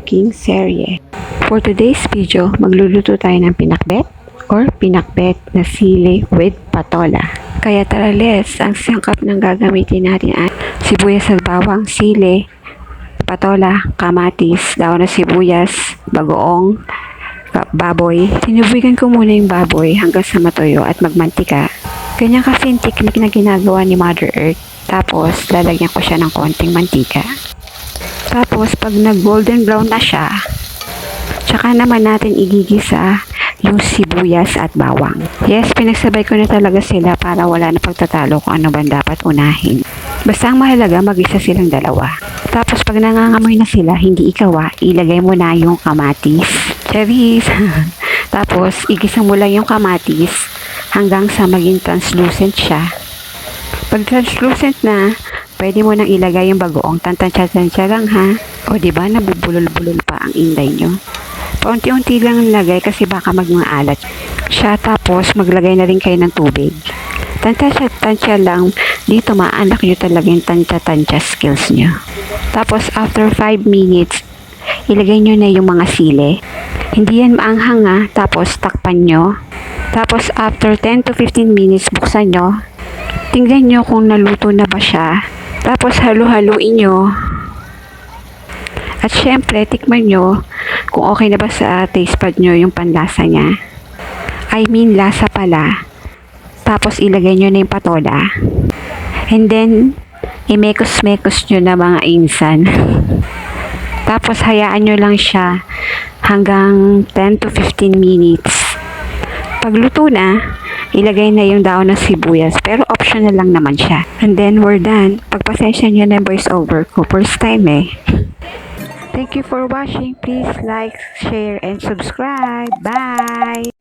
cooking serye. For today's video, magluluto tayo ng pinakbet or pinakbet na sili with patola. Kaya tara let's, ang sangkap ng gagamitin natin ay sibuyas at bawang, sili, patola, kamatis, daon ng sibuyas, bagoong, baboy. Tinubigan ko muna yung baboy hanggang sa matuyo at magmantika. Ganyan kasi yung technique na ginagawa ni Mother Earth. Tapos, lalagyan ko siya ng konting mantika. Tapos, pag nag-golden brown na siya, tsaka naman natin igigisa yung sibuyas at bawang. Yes, pinagsabay ko na talaga sila para wala na pagtatalo kung ano ba dapat unahin. Basta ang mahalaga, mag-isa silang dalawa. Tapos, pag nangangamoy na sila, hindi ikaw ilagay mo na yung kamatis. Cherries! Tapos, igisa mo lang yung kamatis hanggang sa maging translucent siya. Pag translucent na, pwede mo nang ilagay yung bagoong. Tantansya-tansya lang ha. O diba, nabubulol-bulol pa ang inday nyo. Paunti-unti lang lagay kasi baka magmaalat siya. Tapos, maglagay na rin kayo ng tubig. Tantansya-tansya lang. Dito maanak nyo talaga yung tansya-tansya skills nyo. Tapos, after 5 minutes, ilagay nyo na yung mga sili. Hindi yan maanghang ha. Tapos, takpan nyo. Tapos, after 10 to 15 minutes, buksan nyo. Tingnan nyo kung naluto na ba siya. Tapos, halu-haluin nyo. At syempre, tikman nyo kung okay na ba sa taste pad nyo yung panlasa niya. I mean, lasa pala. Tapos, ilagay nyo na yung patola. And then, imekos-mekos nyo na mga insan. Tapos, hayaan nyo lang siya hanggang 10 to 15 minutes. Pagluto na, ilagay na yung daon ng sibuyas. Pero optional lang naman siya. And then, we're done. Pagpasensya nyo na yung voice over ko. First time eh. Thank you for watching. Please like, share, and subscribe. Bye!